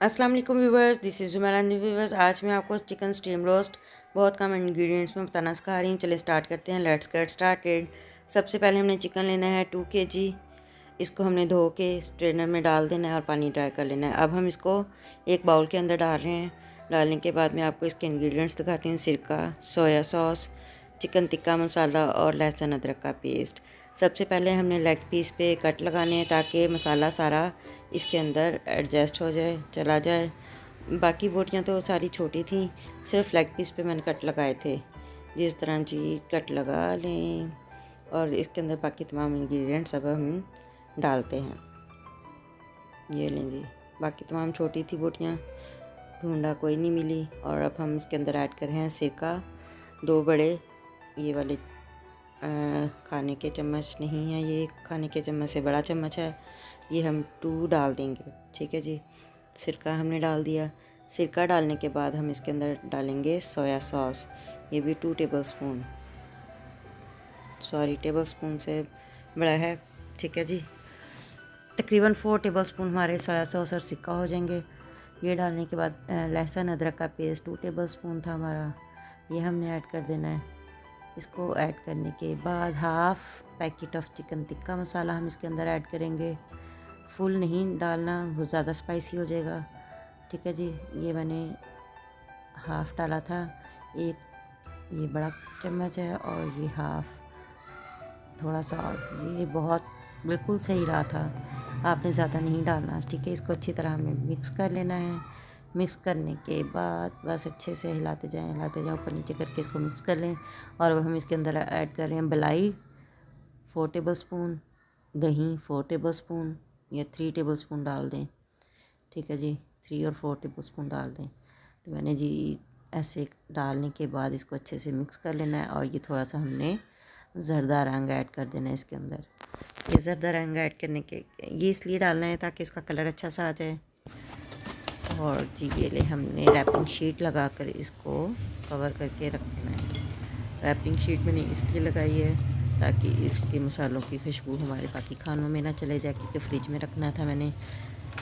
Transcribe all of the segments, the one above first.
अस्सलाम वालेकुम viewers, this is जुमेरानी viewers. आज मैं आपको चिकन स्टीम रोस्ट बहुत कम इंग्रेडिएंट्स में बताना सिखा रही हूँ। चलिए स्टार्ट करते हैं। Let's get started. सबसे पहले हमने चिकन लेना है 2 kg। इसको हमने धो के स्ट्रेनर में डाल देना है और पानी ड्राई कर लेना है। अब हम इसको एक बाउल के अंदर डाल रहे हैं। डालने के बाद मैं आपको इसके इंग्रेडिएंट्स दिखाती हूँ। सिरका, सोया सॉस, चिकन टिक्का मसाला और लहसुन अदरक का पेस्ट। सबसे पहले हमने लेग पीस पे कट लगाने हैं ताकि मसाला सारा इसके अंदर एडजस्ट हो जाए, चला जाए। बाकी बोटियाँ तो सारी छोटी थी, सिर्फ लेग पीस पे मैंने कट लगाए थे। जिस तरह जी कट लगा लें और इसके अंदर बाकी तमाम इंग्रेडिएंट्स अब हम डालते हैं। ये लें जी, बाकी तमाम छोटी थी बोटियाँ, ढूंढा कोई नहीं मिली। और अब हम इसके अंदर ऐड कर रहे हैं सिरका। 2 बड़े ये वाले खाने के चम्मच नहीं है, ये खाने के चम्मच से बड़ा चम्मच है, ये हम 2 डाल देंगे। ठीक है जी, सिरका हमने डाल दिया। सिरका डालने के बाद हम इसके अंदर डालेंगे सोया सॉस, ये भी 2 टेबलस्पून, सॉरी टेबलस्पून से बड़ा है। ठीक है जी, तकरीबन 4 टेबलस्पून हमारे सोया सॉस और सिरका हो जाएंगे। ये डालने के बाद लहसुन अदरक का पेस्ट 2 टेबलस्पून था हमारा, ये हमने ऐड कर देना है। इसको ऐड करने के बाद half packet of chicken tikka masala हम इसके अंदर ऐड करेंगे। फुल नहीं डालना, वो ज़्यादा स्पाइसी हो जाएगा। ठीक है जी, ये मैंने हाफ़ डाला था। एक ये बड़ा चम्मच है और ये हाफ़ थोड़ा सा, और ये बहुत बिल्कुल सही रहा था, आपने ज़्यादा नहीं डालना। ठीक है, इसको अच्छी तरह हमें मिक्स कर लेना है। मिक्स करने के बाद बस अच्छे से हिलाते जाएं, ऊपर नीचे करके इसको मिक्स कर लें। और अब हम इसके अंदर ऐड कर रहे हैं मलाई 4 टेबलस्पून, दही 4 टेबलस्पून या 3 टेबलस्पून डाल दें। ठीक है जी, 3 और 4 टेबलस्पून डाल दें। तो मैंने जी ऐसे डालने के बाद इसको अच्छे से मिक्स कर लेना है। और ये थोड़ा सा हमने ज़रदा रंग ऐड कर देना है इसके अंदर। ये ज़रदा रंग ऐड करने के ये इसलिए डालना है ताकि इसका कलर अच्छा सा आ जाए। और जी ये ले हमने रैपिंग शीट लगा कर इसको कवर करके रखना है। रैपिंग शीट मैंने इसलिए लगाई है ताकि इसके मसालों की खुशबू हमारे बाकी खानों में ना चले जाए, क्योंकि फ्रिज में रखना था मैंने।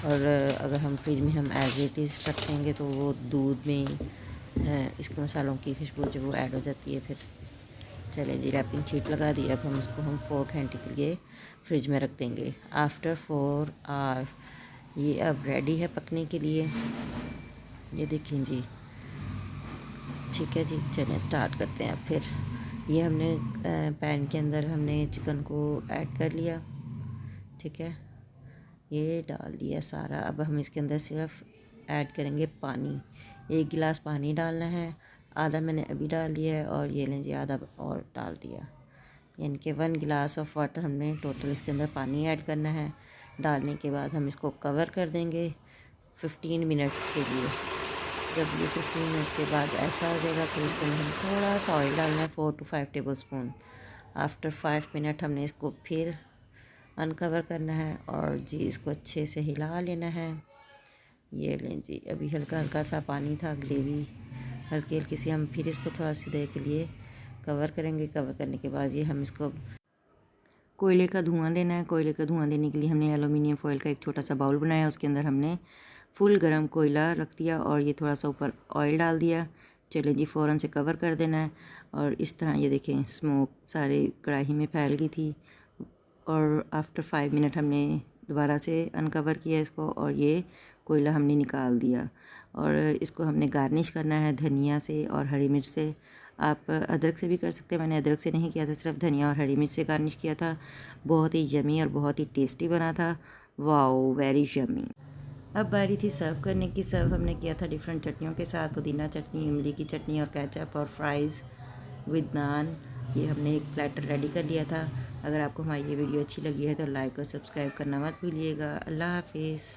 और अगर हम फ्रिज में हम एज इट इज़ रखेंगे तो वो दूध में इसके मसालों की खुशबू जो वो ऐड हो जाती है फिर। चलें जी, रैपिंग शीट लगा दी। अब हम इसको 4 घंटे के लिए फ्रिज में रख देंगे। आफ्टर 4 आवर ये अब रेडी है पकने के लिए। ये देखें जी, ठीक है जी, चलें स्टार्ट करते हैं। फिर ये हमने पैन के अंदर हमने चिकन को ऐड कर लिया। ठीक है, ये डाल दिया सारा। अब हम इसके अंदर सिर्फ ऐड करेंगे पानी। 1 गिलास पानी डालना है, आधा मैंने अभी डाल दिया है और ये लें जी आधा और डाल दिया, यानी कि 1 गिलास ऑफ वाटर हमने टोटल इसके अंदर पानी ऐड करना है। डालने के बाद हम इसको कवर कर देंगे 15 मिनट्स के लिए। जब ये 15 मिनट के बाद ऐसा हो जाएगा फिर इसके अंदर हम थोड़ा सा ऑयल डालना है, 4 to 5 टेबलस्पून। आफ्टर 5 मिनट हमने इसको फिर अनकवर करना है और जी इसको अच्छे से हिला लेना है। ये लें जी, अभी हल्का हल्का सा पानी था, ग्रेवी हल्की हल्की सी। हम फिर इसको थोड़ा सी देर के लिए कवर करेंगे। कवर करने के बाद ये हम इसको कोयले का धुआं देना है। कोयले का धुआं देने के लिए हमने एलुमिनियम फॉइल का एक छोटा सा बाउल बनाया, उसके अंदर हमने फुल गरम कोयला रख दिया और ये थोड़ा सा ऊपर ऑयल डाल दिया। चले जी, फ़ौरन से कवर कर देना है। और इस तरह ये देखें स्मोक सारे कढ़ाई में फैल गई थी। और आफ्टर 5 मिनट हमने दोबारा से अनकवर किया इसको और ये कोयला हमने निकाल दिया। और इसको हमने गार्निश करना है धनिया से और हरी मिर्च से। आप अदरक से भी कर सकते हैं, मैंने अदरक से नहीं किया था, सिर्फ धनिया और हरी मिर्च से गार्निश किया था। बहुत ही यमी और बहुत ही टेस्टी बना था। Wow, very yummy. अब बारी थी सर्व करने की। सर्व हमने किया था डिफरेंट चटनियों के साथ, पुदीना चटनी, इमली की चटनी और केचप और फ्राइज़ विद नान। ये हमने एक प्लेटर रेडी कर लिया था। अगर आपको हमारी ये वीडियो अच्छी लगी है तो लाइक और सब्सक्राइब करना मत भूलिएगा। अल्लाह हाफिज़।